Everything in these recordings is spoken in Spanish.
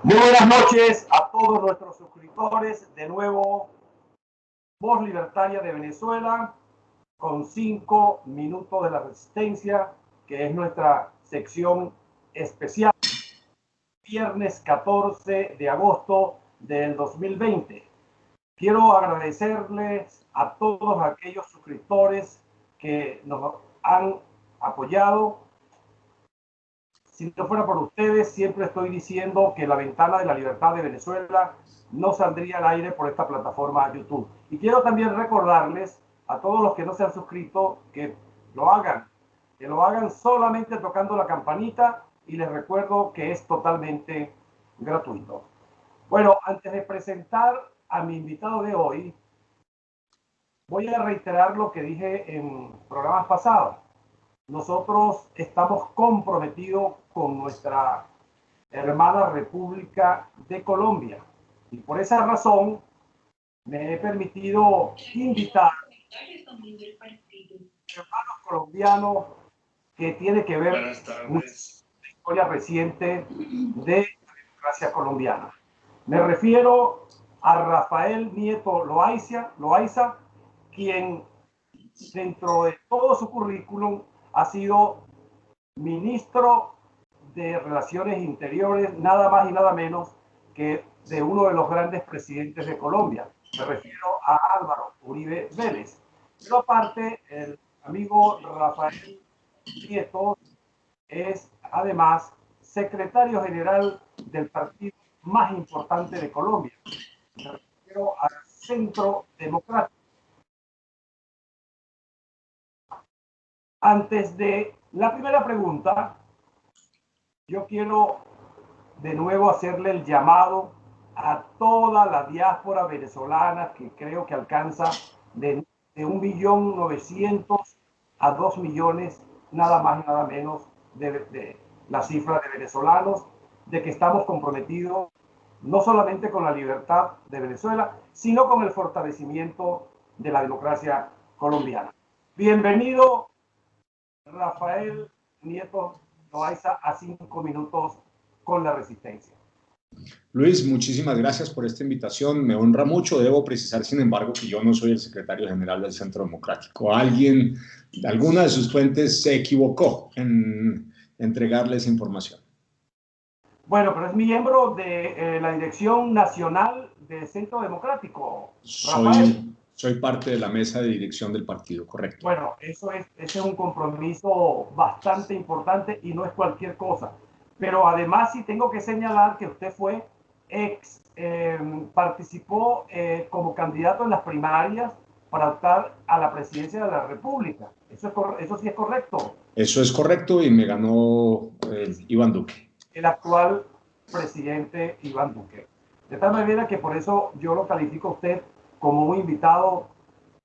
Muy buenas noches a todos nuestros suscriptores. De nuevo, Voz Libertaria de Venezuela, con 5 minutos de la resistencia, que es nuestra sección especial, viernes 14 de agosto del 2020. Quiero agradecerles a todos aquellos suscriptores que nos han apoyado. Si no fuera por ustedes, siempre estoy diciendo que la ventana de la libertad de Venezuela no saldría al aire por esta plataforma YouTube. Y quiero también recordarles a todos los que no se han suscrito que lo hagan solamente tocando la campanita, y les recuerdo que es totalmente gratuito. Bueno, antes de presentar a mi invitado de hoy, voy a reiterar lo que dije en programas pasados. Nosotros estamos comprometidos con nuestra hermana República de Colombia, y por esa razón me he permitido invitar a hermanos colombianos que tiene que ver con la historia reciente de la democracia colombiana. Me refiero a Rafael Nieto Loaiza, quien dentro de todo su currículum ha sido ministro de Relaciones Interiores, nada más y nada menos que de uno de los grandes presidentes de Colombia. Me refiero a Álvaro Uribe Vélez. Pero aparte, el amigo Rafael Nieto es además secretario general del partido más importante de Colombia. Me refiero al Centro Democrático. Antes de la primera pregunta, yo quiero de nuevo hacerle el llamado a toda la diáspora venezolana, que creo que alcanza de 1.900.000 a 2 millones, nada más y nada menos, de la cifra de venezolanos, de que estamos comprometidos no solamente con la libertad de Venezuela, sino con el fortalecimiento de la democracia colombiana. Bienvenido, Rafael Nieto Loaiza, a 5 minutos con la resistencia. Luis, muchísimas gracias por esta invitación. Me honra mucho. Debo precisar, sin embargo, que yo no soy el secretario general del Centro Democrático. Alguna de sus fuentes se equivocó en entregarles información. Bueno, pero es miembro de la Dirección Nacional del Centro Democrático, Rafael. Soy parte de la mesa de dirección del partido, correcto. Bueno, ese es un compromiso bastante importante y no es cualquier cosa. Pero además sí tengo que señalar que usted fue participó como candidato en las primarias para optar a la presidencia de la República. ¿Eso sí es correcto? Eso es correcto, y me ganó Iván Duque. El actual presidente Iván Duque. De tal manera que por eso yo lo califico a usted como un invitado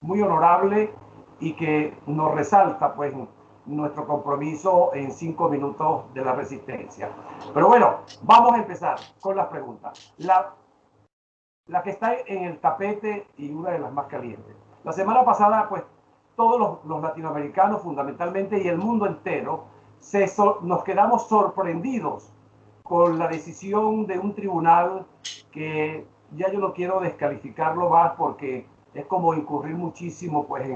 muy honorable, y que nos resalta pues nuestro compromiso en 5 minutos de la resistencia. Pero bueno, vamos a empezar con las preguntas. La que está en el tapete y una de las más calientes. La semana pasada, pues, todos los latinoamericanos fundamentalmente y el mundo entero nos quedamos sorprendidos con la decisión de un tribunal que ya yo no quiero descalificarlo más, porque es como incurrir muchísimo pues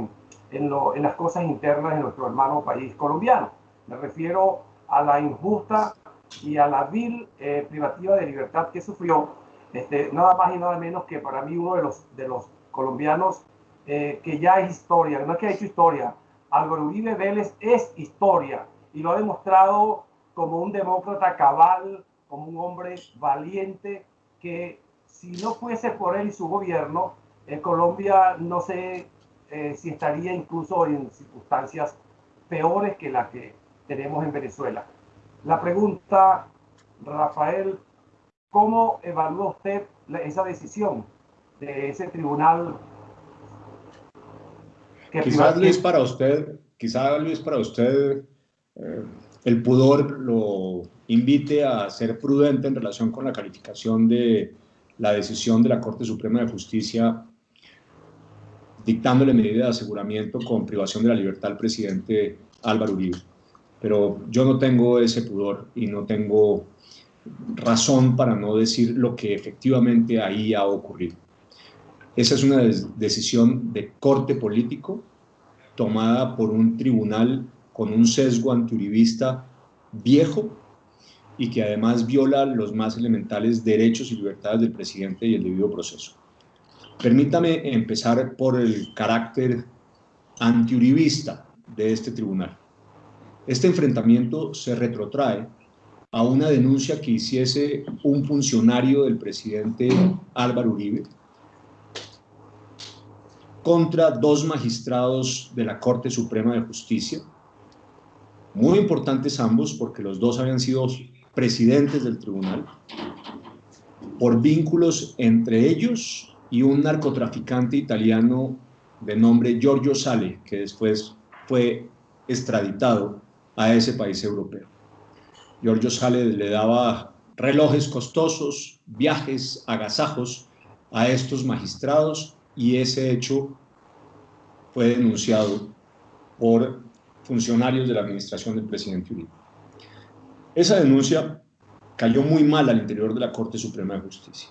en las cosas internas de nuestro hermano país colombiano. Me refiero a la injusta y a la vil privativa de libertad que sufrió nada más y nada menos que, para mí, uno de los colombianos que ya es historia. No es que ha hecho historia, Álvaro Uribe Vélez es historia, y lo ha demostrado como un demócrata cabal, como un hombre valiente, que si no fuese por él y su gobierno, Colombia no sé si estaría incluso en circunstancias peores que las que tenemos en Venezuela. La pregunta, Rafael, ¿cómo evalúa usted esa decisión de ese tribunal? Quizás, Luis, para usted el pudor lo invite a ser prudente en relación con la calificación de la decisión de la Corte Suprema de Justicia dictándole medida de aseguramiento con privación de la libertad al presidente Álvaro Uribe. Pero yo no tengo ese pudor y no tengo razón para no decir lo que efectivamente ahí ha ocurrido. Esa es una decisión de corte político tomada por un tribunal con un sesgo antiuribista viejo y que además viola los más elementales derechos y libertades del presidente y el debido proceso. Permítame empezar por el carácter antiuribista de este tribunal. Este enfrentamiento se retrotrae a una denuncia que hiciese un funcionario del presidente Álvaro Uribe contra dos magistrados de la Corte Suprema de Justicia, muy importantes ambos porque los dos habían sido presidentes del tribunal, por vínculos entre ellos y un narcotraficante italiano de nombre Giorgio Sale, que después fue extraditado a ese país europeo. Giorgio Sale le daba relojes costosos, viajes, agasajos a estos magistrados y ese hecho fue denunciado por funcionarios de la administración del presidente Uribe. Esa denuncia cayó muy mal al interior de la Corte Suprema de Justicia.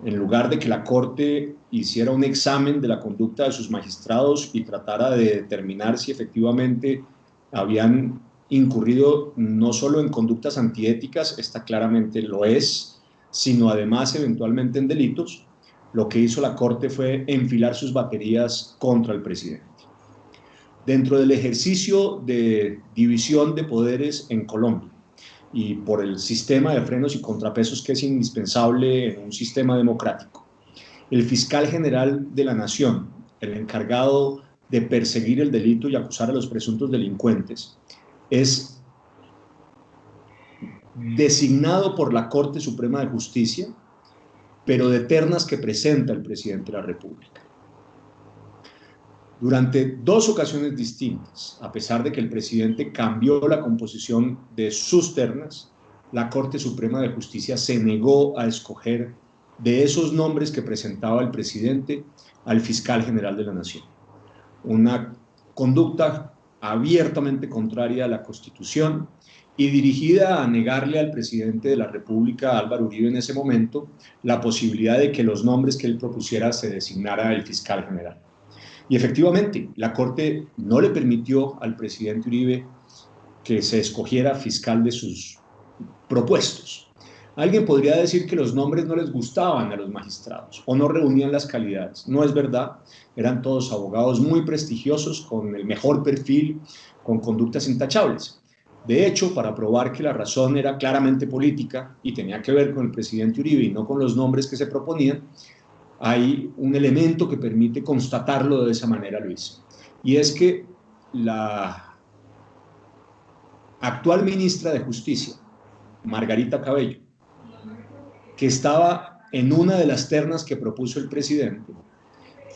En lugar de que la Corte hiciera un examen de la conducta de sus magistrados y tratara de determinar si efectivamente habían incurrido no solo en conductas antiéticas, esta claramente lo es, sino además eventualmente en delitos, lo que hizo la Corte fue enfilar sus baterías contra el presidente. Dentro del ejercicio de división de poderes en Colombia y por el sistema de frenos y contrapesos que es indispensable en un sistema democrático, el fiscal general de la Nación, el encargado de perseguir el delito y acusar a los presuntos delincuentes, es designado por la Corte Suprema de Justicia, pero de ternas que presenta el presidente de la República. Durante dos ocasiones distintas, a pesar de que el presidente cambió la composición de sus ternas, la Corte Suprema de Justicia se negó a escoger de esos nombres que presentaba el presidente al fiscal general de la Nación. Una conducta abiertamente contraria a la Constitución y dirigida a negarle al presidente de la República, Álvaro Uribe, en ese momento, la posibilidad de que los nombres que él propusiera se designara el fiscal general. Y efectivamente, la Corte no le permitió al presidente Uribe que se escogiera fiscal de sus propuestos. Alguien podría decir que los nombres no les gustaban a los magistrados o no reunían las calidades. No es verdad, eran todos abogados muy prestigiosos, con el mejor perfil, con conductas intachables. De hecho, para probar que la razón era claramente política y tenía que ver con el presidente Uribe y no con los nombres que se proponían, hay un elemento que permite constatarlo de esa manera, Luis, y es que la actual ministra de Justicia, Margarita Cabello, que estaba en una de las ternas que propuso el presidente,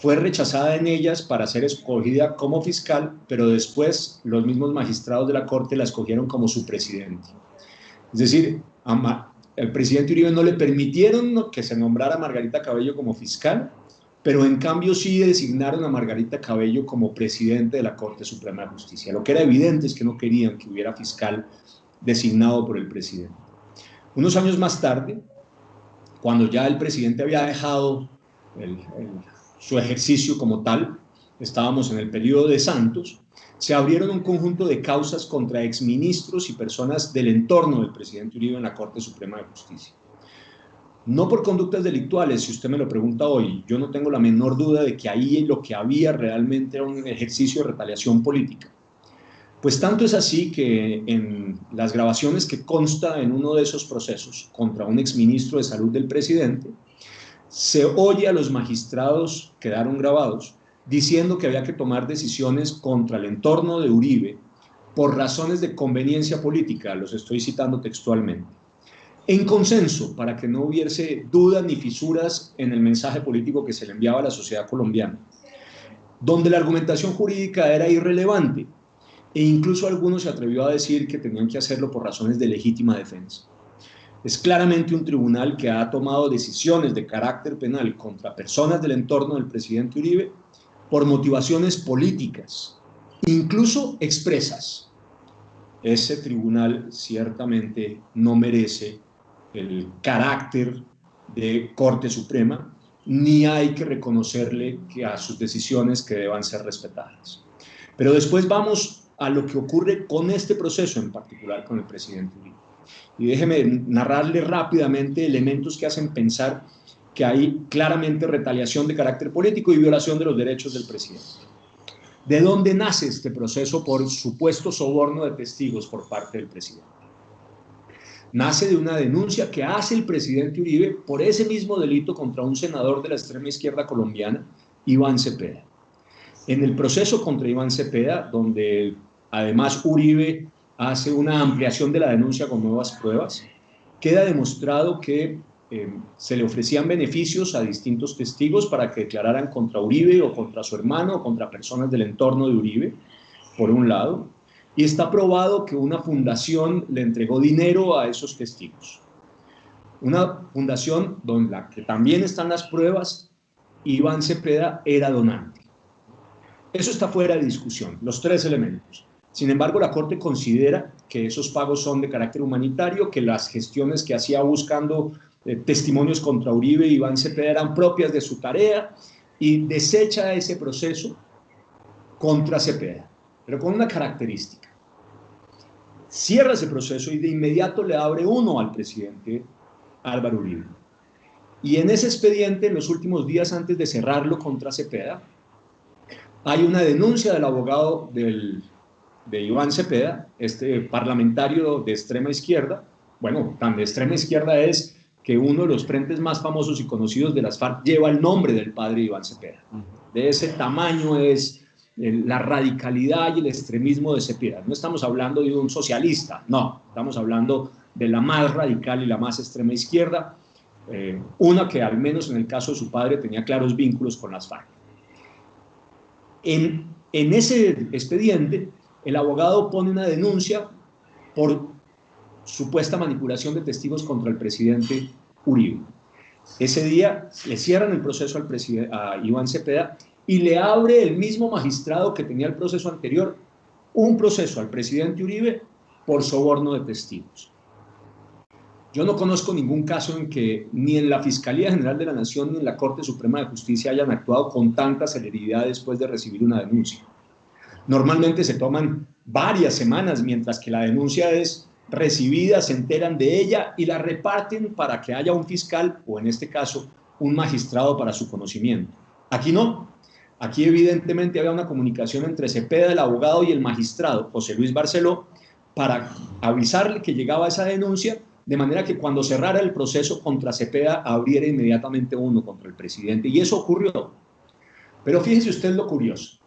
fue rechazada en ellas para ser escogida como fiscal, pero después los mismos magistrados de la Corte la escogieron como su presidente. Es decir, el presidente Uribe no le permitieron que se nombrara a Margarita Cabello como fiscal, pero en cambio sí designaron a Margarita Cabello como presidente de la Corte Suprema de Justicia. Lo que era evidente es que no querían que hubiera fiscal designado por el presidente. Unos años más tarde, cuando ya el presidente había dejado su ejercicio como tal, estábamos en el periodo de Santos, se abrieron un conjunto de causas contra exministros y personas del entorno del presidente Uribe en la Corte Suprema de Justicia. No por conductas delictuales, si usted me lo pregunta hoy, yo no tengo la menor duda de que ahí lo que había realmente era un ejercicio de retaliación política. Pues tanto es así que en las grabaciones que consta en uno de esos procesos contra un exministro de Salud del presidente, se oye a los magistrados, quedaron grabados, diciendo que había que tomar decisiones contra el entorno de Uribe por razones de conveniencia política, los estoy citando textualmente, en consenso para que no hubiese dudas ni fisuras en el mensaje político que se le enviaba a la sociedad colombiana, donde la argumentación jurídica era irrelevante e incluso algunos se atrevió a decir que tenían que hacerlo por razones de legítima defensa. Es claramente un tribunal que ha tomado decisiones de carácter penal contra personas del entorno del presidente Uribe por motivaciones políticas, incluso expresas. Ese tribunal ciertamente no merece el carácter de Corte Suprema, ni hay que reconocerle que a sus decisiones que deban ser respetadas. Pero después vamos a lo que ocurre con este proceso en particular con el presidente Uribe. Y déjeme narrarle rápidamente elementos que hacen pensar que hay claramente retaliación de carácter político y violación de los derechos del presidente. ¿De dónde nace este proceso por supuesto soborno de testigos por parte del presidente? Nace de una denuncia que hace el presidente Uribe por ese mismo delito contra un senador de la extrema izquierda colombiana, Iván Cepeda. En el proceso contra Iván Cepeda, donde además Uribe hace una ampliación de la denuncia con nuevas pruebas, queda demostrado que se le ofrecían beneficios a distintos testigos para que declararan contra Uribe o contra su hermano o contra personas del entorno de Uribe, por un lado, y está probado que una fundación le entregó dinero a esos testigos. Una fundación donde la que también están las pruebas, Iván Cepeda era donante. Eso está fuera de discusión, los tres elementos. Sin embargo, la Corte considera que esos pagos son de carácter humanitario, que las gestiones que hacía buscando testimonios contra Uribe y Iván Cepeda eran propias de su tarea y desecha ese proceso contra Cepeda, pero con una característica. Cierra ese proceso y de inmediato le abre uno al presidente Álvaro Uribe. Y en ese expediente, en los últimos días antes de cerrarlo contra Cepeda, hay una denuncia del abogado de Iván Cepeda, este parlamentario de extrema izquierda. Bueno, tan de extrema izquierda es que uno de los frentes más famosos y conocidos de las FARC lleva el nombre del padre Iván Cepeda. De ese tamaño es la radicalidad y el extremismo de Cepeda. No estamos hablando de un socialista, no, estamos hablando de la más radical y la más extrema izquierda, una que al menos en el caso de su padre tenía claros vínculos con las FARC. En ese expediente, el abogado pone una denuncia por supuesta manipulación de testigos contra el presidente Uribe. Ese día le cierran el proceso a Iván Cepeda y le abre el mismo magistrado que tenía el proceso anterior un proceso al presidente Uribe por soborno de testigos. Yo no conozco ningún caso en que ni en la Fiscalía General de la Nación ni en la Corte Suprema de Justicia hayan actuado con tanta celeridad después de recibir una denuncia. Normalmente se toman varias semanas mientras que la denuncia es recibida, se enteran de ella y la reparten para que haya un fiscal o en este caso un magistrado para su conocimiento. Aquí no. Aquí evidentemente había una comunicación entre Cepeda, el abogado, y el magistrado, José Luis Barceló, para avisarle que llegaba esa denuncia, de manera que cuando cerrara el proceso contra Cepeda abriera inmediatamente uno contra el presidente. Y eso ocurrió. Pero fíjese usted lo curioso.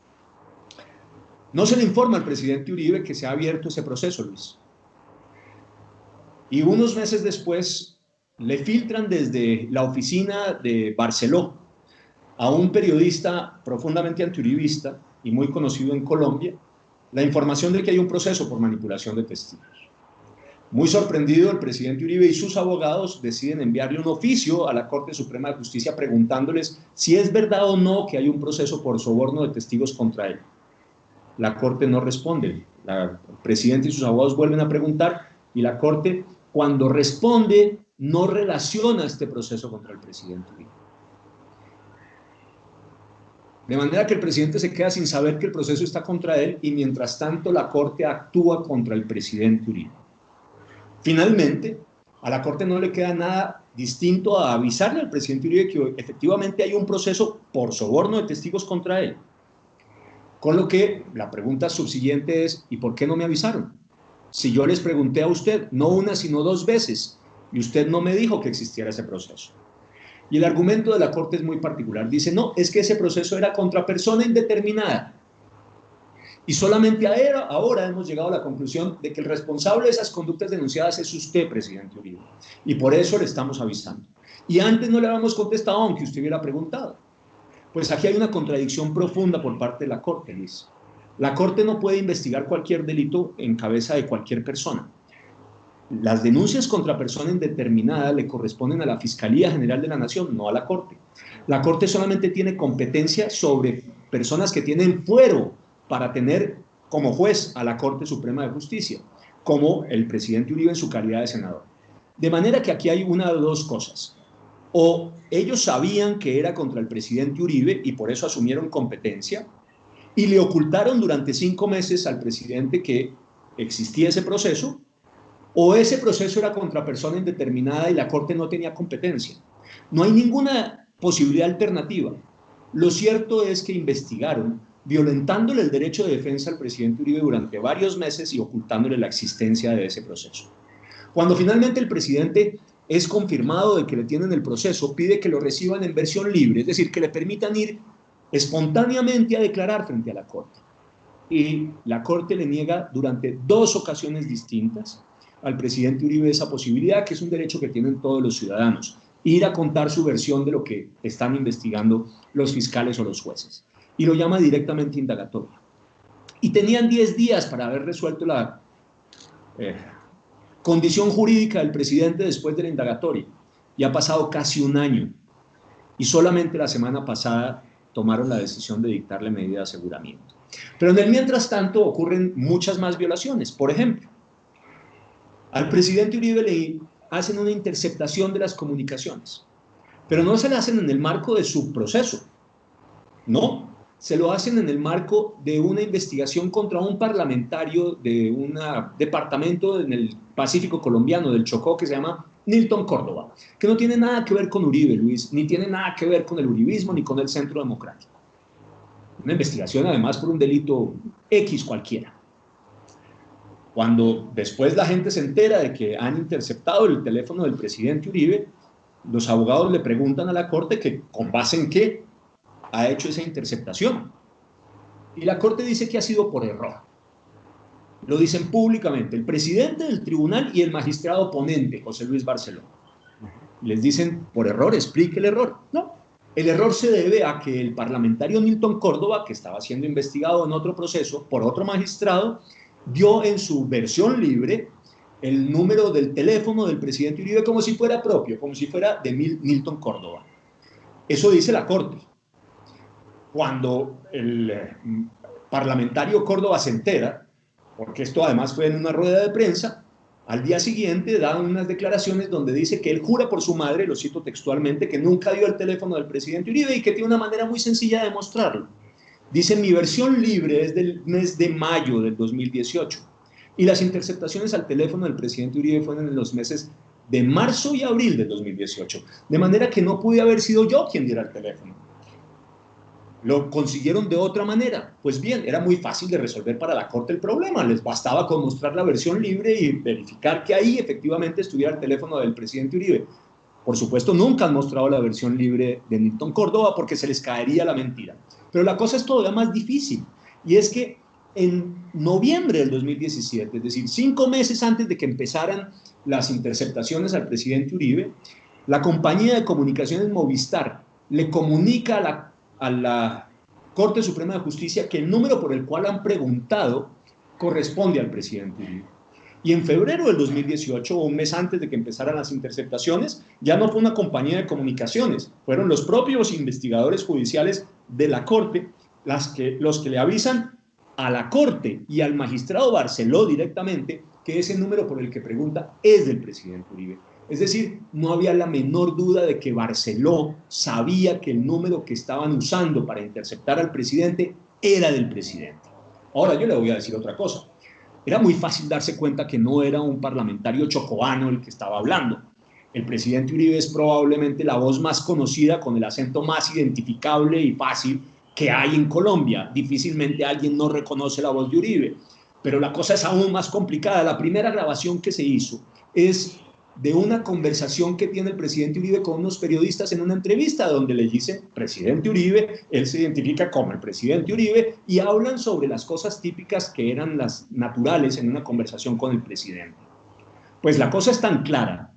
No se le informa al presidente Uribe que se ha abierto ese proceso, Luis. Y unos meses después le filtran desde la oficina de Barceló a un periodista profundamente antiuribista y muy conocido en Colombia la información de que hay un proceso por manipulación de testigos. Muy sorprendido, el presidente Uribe y sus abogados deciden enviarle un oficio a la Corte Suprema de Justicia preguntándoles si es verdad o no que hay un proceso por soborno de testigos contra él. La Corte no responde. El presidente y sus abogados vuelven a preguntar y la Corte, cuando responde, no relaciona este proceso contra el presidente Uribe. De manera que el presidente se queda sin saber que el proceso está contra él y mientras tanto la Corte actúa contra el presidente Uribe. Finalmente, a la Corte no le queda nada distinto a avisarle al presidente Uribe que efectivamente hay un proceso por soborno de testigos contra él. Con lo que la pregunta subsiguiente es, ¿y por qué no me avisaron? Si yo les pregunté a usted, no una sino dos veces, y usted no me dijo que existiera ese proceso. Y el argumento de la Corte es muy particular. Dice, no, es que ese proceso era contra persona indeterminada. Y solamente ahora hemos llegado a la conclusión de que el responsable de esas conductas denunciadas es usted, presidente Uribe. Y por eso le estamos avisando. Y antes no le habíamos contestado, aunque usted hubiera preguntado. Pues aquí hay una contradicción profunda por parte de la Corte, Luis. La Corte no puede investigar cualquier delito en cabeza de cualquier persona. Las denuncias contra persona indeterminada le corresponden a la Fiscalía General de la Nación, no a la Corte. La Corte solamente tiene competencia sobre personas que tienen fuero para tener como juez a la Corte Suprema de Justicia, como el presidente Uribe en su calidad de senador. De manera que aquí hay una de dos cosas. O ellos sabían que era contra el presidente Uribe y por eso asumieron competencia y le ocultaron durante 5 meses al presidente que existía ese proceso, o ese proceso era contra persona indeterminada y la Corte no tenía competencia. No hay ninguna posibilidad alternativa. Lo cierto es que investigaron, violentándole el derecho de defensa al presidente Uribe durante varios meses y ocultándole la existencia de ese proceso. Cuando finalmente el presidente es confirmado de que le tienen el proceso, pide que lo reciban en versión libre, es decir, que le permitan ir espontáneamente a declarar frente a la Corte. Y la Corte le niega durante 2 ocasiones distintas al presidente Uribe esa posibilidad, que es un derecho que tienen todos los ciudadanos, ir a contar su versión de lo que están investigando los fiscales o los jueces. Y lo llama directamente indagatoria. Y tenían 10 días para haber resuelto la condición jurídica del presidente después de la indagatoria. Y ha pasado casi un año. Y solamente la semana pasada tomaron la decisión de dictarle medida de aseguramiento. Pero en el mientras tanto ocurren muchas más violaciones. Por ejemplo, al presidente Uribe le hacen una interceptación de las comunicaciones, pero no se la hacen en el marco de su proceso, no, se lo hacen en el marco de una investigación contra un parlamentario de un departamento en el Pacífico colombiano, del Chocó, que se llama Nilton Córdoba, que no tiene nada que ver con Uribe, Luis, ni tiene nada que ver con el uribismo, ni con el Centro Democrático. Una investigación además por un delito X cualquiera. Cuando después la gente se entera de que han interceptado el teléfono del presidente Uribe, los abogados le preguntan a la Corte que con base en qué ha hecho esa interceptación. Y la Corte dice que ha sido por error. Lo dicen públicamente, el presidente del tribunal y el magistrado ponente, José Luis Barceló. Les dicen, por error, explique el error. No, el error se debe a que el parlamentario Nilton Córdoba, que estaba siendo investigado en otro proceso por otro magistrado, dio en su versión libre el número del teléfono del presidente Uribe como si fuera propio, como si fuera de Nilton Córdoba. Eso dice la Corte. Cuando el parlamentario Córdoba se entera, porque esto además fue en una rueda de prensa, al día siguiente da unas declaraciones donde dice que él jura por su madre, lo cito textualmente, que nunca dio el teléfono del presidente Uribe y que tiene una manera muy sencilla de demostrarlo. Dice, mi versión libre es del mes de mayo del 2018 y las interceptaciones al teléfono del presidente Uribe fueron en los meses de marzo y abril del 2018, de manera que no pude haber sido yo quien diera el teléfono. Lo consiguieron de otra manera. Pues bien, era muy fácil de resolver para la Corte el problema, les bastaba con mostrar la versión libre y verificar que ahí efectivamente estuviera el teléfono del presidente Uribe. Por supuesto, nunca han mostrado la versión libre de Nilton Córdoba porque se les caería la mentira. Pero la cosa es todavía más difícil, y es que en noviembre del 2017, es decir, 5 meses antes de que empezaran las interceptaciones al presidente Uribe, la compañía de comunicaciones Movistar le comunica a la Corte Suprema de Justicia que el número por el cual han preguntado corresponde al presidente Uribe. Y en febrero del 2018, un mes antes de que empezaran las interceptaciones, ya no fue una compañía de comunicaciones, fueron los propios investigadores judiciales de la Corte los que le avisan a la Corte y al magistrado Barceló directamente que ese número por el que pregunta es del presidente Uribe. Es decir, no había la menor duda de que Barceló sabía que el número que estaban usando para interceptar al presidente era del presidente. Ahora yo le voy a decir otra cosa. Era muy fácil darse cuenta que no era un parlamentario chocobano el que estaba hablando. El presidente Uribe es probablemente la voz más conocida con el acento más identificable y fácil que hay en Colombia. Difícilmente alguien no reconoce la voz de Uribe. Pero la cosa es aún más complicada. La primera grabación que se hizo es de una conversación que tiene el presidente Uribe con unos periodistas en una entrevista donde le dicen presidente Uribe, él se identifica como el presidente Uribe y hablan sobre las cosas típicas que eran las naturales en una conversación con el presidente. Pues la cosa es tan clara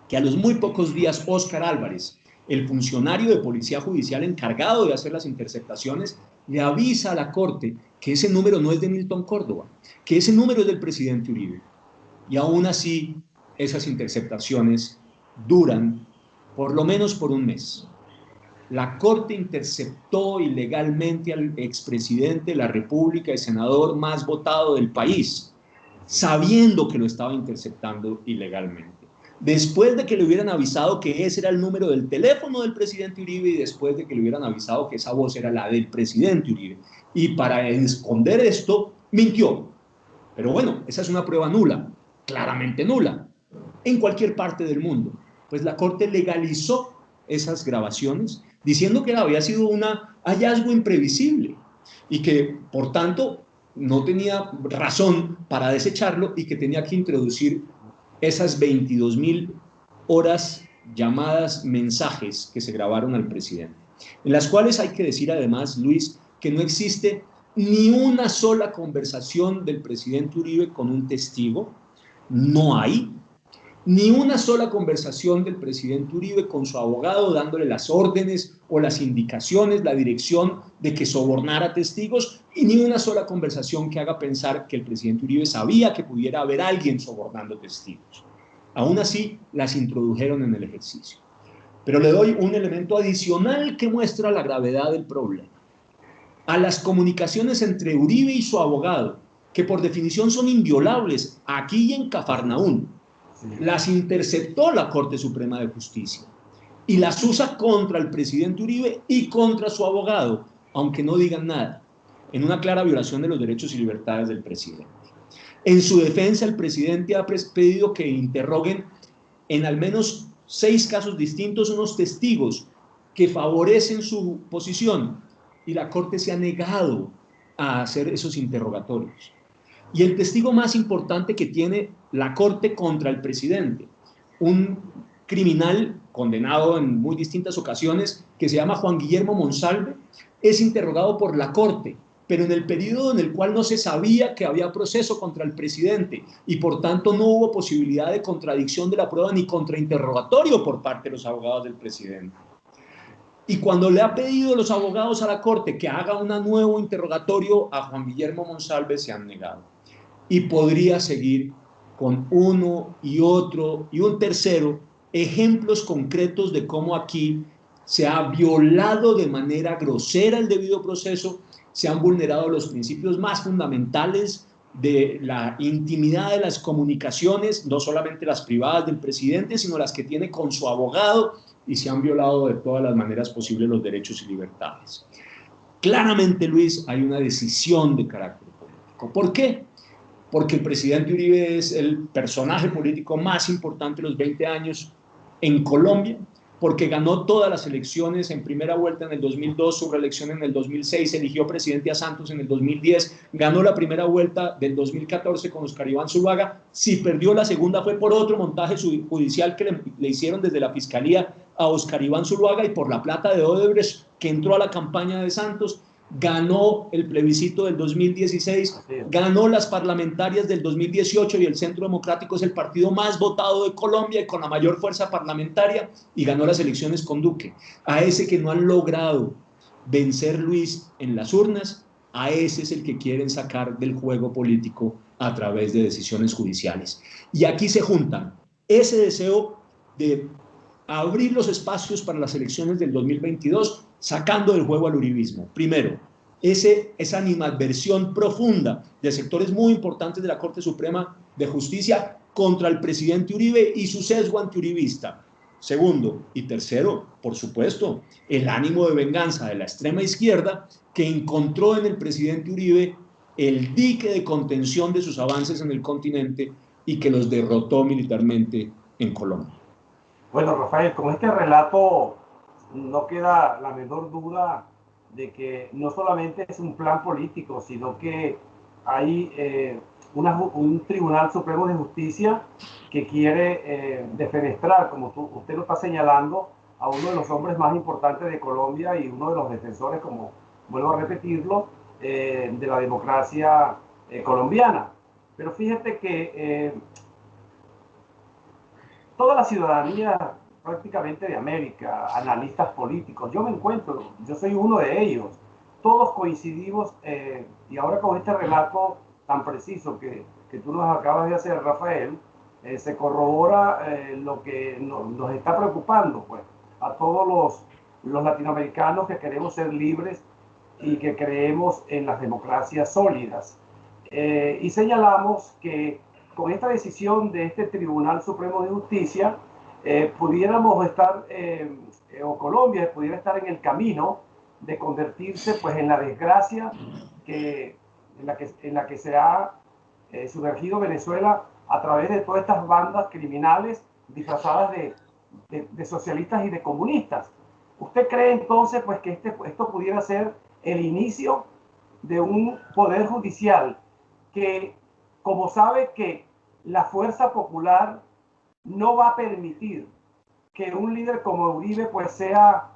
que a los muy pocos días Óscar Álvarez, el funcionario de policía judicial encargado de hacer las interceptaciones, le avisa a la Corte que ese número no es de Nilton Córdoba, que ese número es del presidente Uribe. Y aún así, esas interceptaciones duran por lo menos por un mes. La Corte interceptó ilegalmente al expresidente de la República y senador más votado del país, sabiendo que lo estaba interceptando ilegalmente. después de que le hubieran avisado que ese era el número del teléfono del presidente Uribe y después de que le hubieran avisado que esa voz era la del presidente Uribe. Y para esconder esto, mintió. Pero bueno, esa es una prueba nula, claramente nula, en cualquier parte del mundo. Pues la Corte legalizó esas grabaciones diciendo que había sido un hallazgo imprevisible y que, por tanto, no tenía razón para desecharlo y que tenía que introducir esas 22.000 horas llamadas, mensajes que se grabaron al presidente, en las cuales hay que decir además, Luis, que no existe ni una sola conversación del presidente Uribe con un testigo, no hay, ni una sola conversación del presidente Uribe con su abogado dándole las órdenes o las indicaciones, la dirección de que sobornara testigos, y ni una sola conversación que haga pensar que el presidente Uribe sabía que pudiera haber alguien sobornando testigos. Aún así, las introdujeron en el ejercicio. Pero le doy un elemento adicional que muestra la gravedad del problema. A las comunicaciones entre Uribe y su abogado, que por definición son inviolables aquí y en Cafarnaún, las interceptó la Corte Suprema de Justicia y las usa contra el presidente Uribe y contra su abogado, aunque no digan nada, en una clara violación de los derechos y libertades del presidente. En su defensa, el presidente ha pedido que interroguen en al menos 6 casos distintos unos testigos que favorecen su posición y la Corte se ha negado a hacer esos interrogatorios. Y el testigo más importante que tiene la Corte contra el presidente, un criminal condenado en muy distintas ocasiones que se llama Juan Guillermo Monsalve, es interrogado por la Corte, pero en el periodo en el cual no se sabía que había proceso contra el presidente y por tanto no hubo posibilidad de contradicción de la prueba ni contrainterrogatorio por parte de los abogados del presidente. Y cuando le ha pedido los abogados a la Corte que haga un nuevo interrogatorio a Juan Guillermo Monsalve, se han negado. Y podría seguir con uno y otro y un tercero ejemplos concretos de cómo aquí se ha violado de manera grosera el debido proceso, se han vulnerado los principios más fundamentales de la intimidad de las comunicaciones, no solamente las privadas del presidente, sino las que tiene con su abogado, y se han violado de todas las maneras posibles los derechos y libertades. Claramente, Luis, hay una decisión de carácter político. ¿Por qué? Porque el presidente Uribe es el personaje político más importante de los 20 años en Colombia, porque ganó todas las elecciones en primera vuelta en el 2002, su reelección en el 2006, eligió presidente a Santos en el 2010, ganó la primera vuelta del 2014 con Oscar Iván Zuluaga, si perdió la segunda fue por otro montaje judicial que le hicieron desde la Fiscalía a Oscar Iván Zuluaga y por la plata de Odebrecht que entró a la campaña de Santos, ganó el plebiscito del 2016, ganó las parlamentarias del 2018 y el Centro Democrático es el partido más votado de Colombia y con la mayor fuerza parlamentaria y ganó las elecciones con Duque. A ese que no han logrado vencer, Luis, en las urnas, a ese es el que quieren sacar del juego político a través de decisiones judiciales. Y aquí se juntan ese deseo de abrir los espacios para las elecciones del 2022, sacando del juego al uribismo. Primero, esa animadversión profunda de sectores muy importantes de la Corte Suprema de Justicia contra el presidente Uribe y su sesgo antiuribista. Segundo y tercero, por supuesto, el ánimo de venganza de la extrema izquierda que encontró en el presidente Uribe el dique de contención de sus avances en el continente y que los derrotó militarmente en Colombia. Bueno, Rafael, con este relato no queda la menor duda de que no solamente es un plan político, sino que hay un Tribunal Supremo de Justicia que quiere defenestrar, como usted lo está señalando, a uno de los hombres más importantes de Colombia y uno de los defensores, como vuelvo a repetirlo, de la democracia colombiana. Pero fíjate que toda la ciudadanía prácticamente de América, analistas políticos, yo soy uno de ellos, todos coincidimos, y ahora con este relato tan preciso que tú nos acabas de hacer, Rafael, se corrobora lo que nos está preocupando, pues, a todos los latinoamericanos que queremos ser libres y que creemos en las democracias sólidas. Y señalamos que con esta decisión de este Tribunal Supremo de Justicia, pudiéramos estar, o Colombia pudiera estar en el camino de convertirse pues en la desgracia en la que se ha sumergido Venezuela a través de todas estas bandas criminales disfrazadas de socialistas y de comunistas. ¿Usted cree entonces pues que esto pudiera ser el inicio de un poder judicial que, como sabe que la fuerza popular no va a permitir que un líder como Uribe pues sea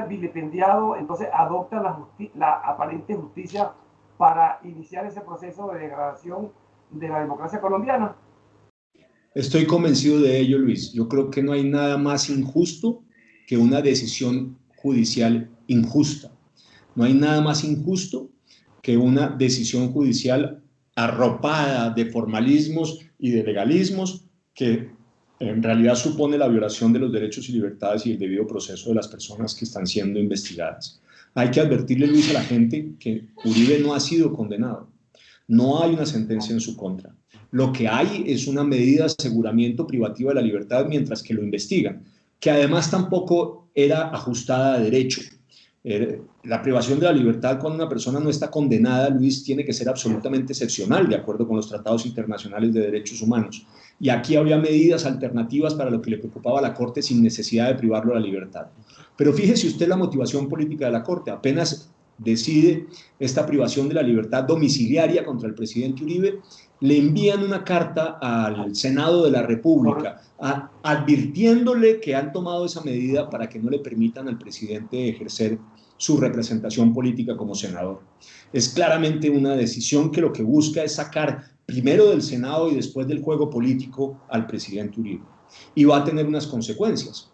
vilipendiado, entonces adopta la aparente justicia para iniciar ese proceso de degradación de la democracia colombiana? Estoy convencido de ello, Luis. Yo creo que no hay nada más injusto que una decisión judicial injusta. No hay nada más injusto que una decisión judicial arropada de formalismos y de legalismos que en realidad supone la violación de los derechos y libertades y el debido proceso de las personas que están siendo investigadas. Hay que advertirle, Luis, a la gente que Uribe no ha sido condenado. No hay una sentencia en su contra. Lo que hay es una medida de aseguramiento privativa de la libertad mientras que lo investigan, que además tampoco era ajustada a derecho. La privación de la libertad cuando una persona no está condenada, Luis, tiene que ser absolutamente excepcional, de acuerdo con los tratados internacionales de derechos humanos. Y aquí había medidas alternativas para lo que le preocupaba a la Corte sin necesidad de privarlo de la libertad. Pero fíjese usted la motivación política de la Corte. Apenas decide esta privación de la libertad domiciliaria contra el presidente Uribe, le envían una carta al Senado de la República advirtiéndole que han tomado esa medida para que no le permitan al presidente ejercer su representación política como senador. Es claramente una decisión que lo que busca es sacar primero del Senado y después del juego político al presidente Uribe. Y va a tener unas consecuencias.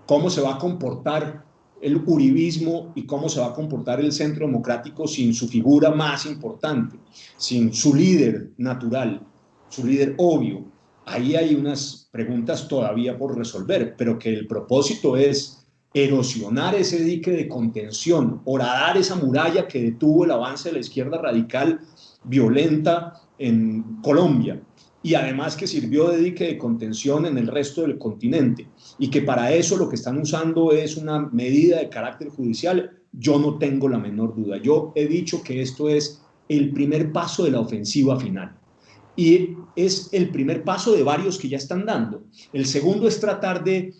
¿Cómo se va a comportar el uribismo y cómo se va a comportar el Centro Democrático sin su figura más importante, sin su líder natural, su líder obvio? Ahí hay unas preguntas todavía por resolver, pero que el propósito es erosionar ese dique de contención, horadar esa muralla que detuvo el avance de la izquierda radical violenta en Colombia, y además que sirvió de dique de contención en el resto del continente, y que para eso lo que están usando es una medida de carácter judicial, yo no tengo la menor duda. Yo he dicho que esto es el primer paso de la ofensiva final. Y es el primer paso de varios que ya están dando. El segundo es tratar de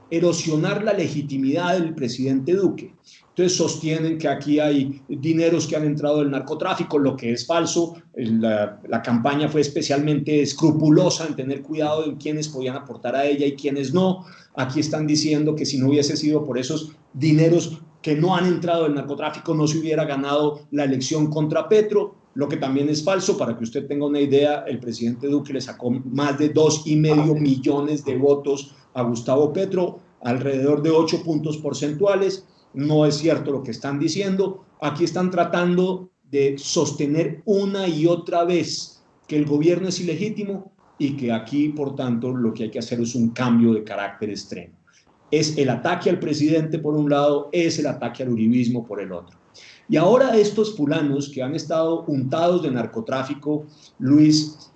erosionar la legitimidad del presidente Duque. Entonces sostienen que aquí hay dineros que han entrado del narcotráfico, lo que es falso. La campaña fue especialmente escrupulosa en tener cuidado en quiénes podían aportar a ella y quiénes no. Aquí están diciendo que si no hubiese sido por esos dineros que no han entrado del narcotráfico, no se hubiera ganado la elección contra Petro, lo que también es falso. Para que usted tenga una idea, el presidente Duque le sacó más de 2,5 millones de votos a Gustavo Petro, alrededor de 8 puntos porcentuales. No es cierto lo que están diciendo. Aquí están tratando de sostener una y otra vez que el gobierno es ilegítimo y que aquí, por tanto, lo que hay que hacer es un cambio de carácter extremo. Es el ataque al presidente por un lado, es el ataque al uribismo por el otro. Y ahora estos fulanos que han estado untados de narcotráfico, Luis,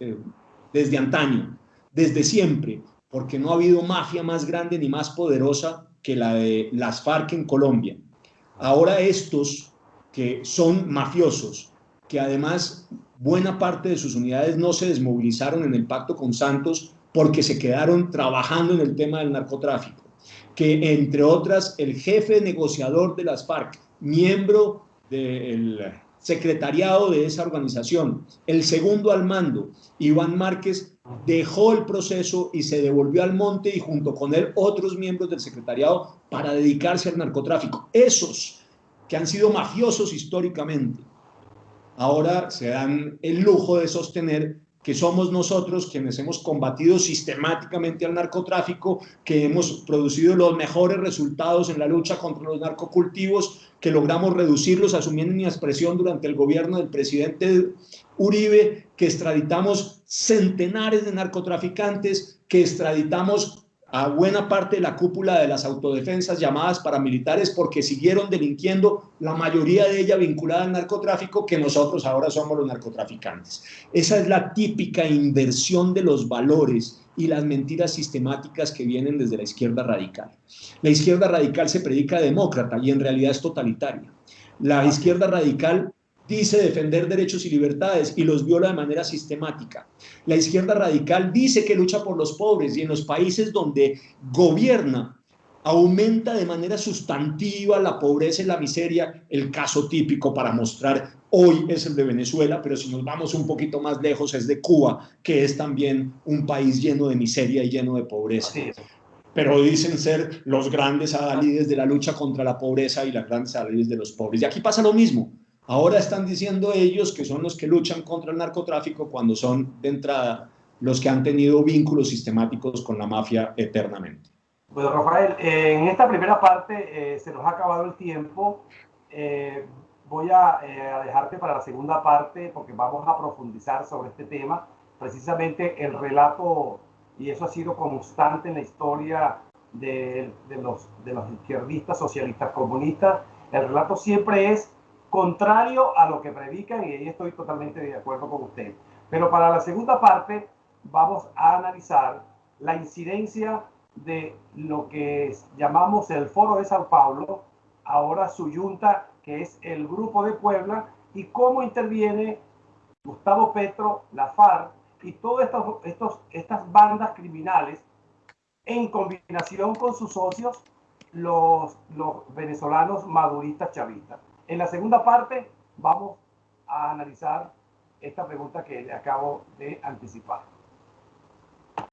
desde antaño, desde siempre, porque no ha habido mafia más grande ni más poderosa que la de las FARC en Colombia. Ahora estos que son mafiosos, que además buena parte de sus unidades no se desmovilizaron en el pacto con Santos porque se quedaron trabajando en el tema del narcotráfico, que entre otras el jefe negociador de las FARC, miembro del secretariado de esa organización, el segundo al mando, Iván Márquez, dejó el proceso y se devolvió al monte, y junto con él otros miembros del secretariado, para dedicarse al narcotráfico. Esos que han sido mafiosos históricamente, ahora se dan el lujo de sostener que somos nosotros quienes hemos combatido sistemáticamente al narcotráfico, que hemos producido los mejores resultados en la lucha contra los narcocultivos, que logramos reducirlos a su mínima expresión durante el gobierno del presidente Uribe, que extraditamos centenares de narcotraficantes, que extraditamos a buena parte de la cúpula de las autodefensas llamadas paramilitares porque siguieron delinquiendo, la mayoría de ella vinculada al narcotráfico, que nosotros ahora somos los narcotraficantes. Esa es la típica inversión de los valores y las mentiras sistemáticas que vienen desde la izquierda radical. La izquierda radical se predica demócrata y en realidad es totalitaria. La izquierda radical dice defender derechos y libertades y los viola de manera sistemática. La izquierda radical dice que lucha por los pobres y en los países donde gobierna aumenta de manera sustantiva la pobreza y la miseria. El caso típico para mostrar hoy es el de Venezuela, pero si nos vamos un poquito más lejos es de Cuba, que es también un país lleno de miseria y lleno de pobreza. Así es. Pero dicen ser los grandes adalides de la lucha contra la pobreza y las grandes adalides de los pobres. Y aquí pasa lo mismo. Ahora están diciendo ellos que son los que luchan contra el narcotráfico cuando son de entrada los que han tenido vínculos sistemáticos con la mafia eternamente. Bueno, Rafael, en esta primera parte se nos ha acabado el tiempo. Voy a dejarte para la segunda parte porque vamos a profundizar sobre este tema. Precisamente el relato, y eso ha sido constante en la historia de los izquierdistas, socialistas, comunistas, el relato siempre es contrario a lo que predican y ahí estoy totalmente de acuerdo con usted. Pero para la segunda parte vamos a analizar la incidencia de lo que llamamos el Foro de Sao Paulo, ahora su yunta, que es el Grupo de Puebla, y cómo interviene Gustavo Petro, la FARC y todas estas bandas criminales en combinación con sus socios, los venezolanos maduristas chavistas. En la segunda parte vamos a analizar esta pregunta que le acabo de anticipar.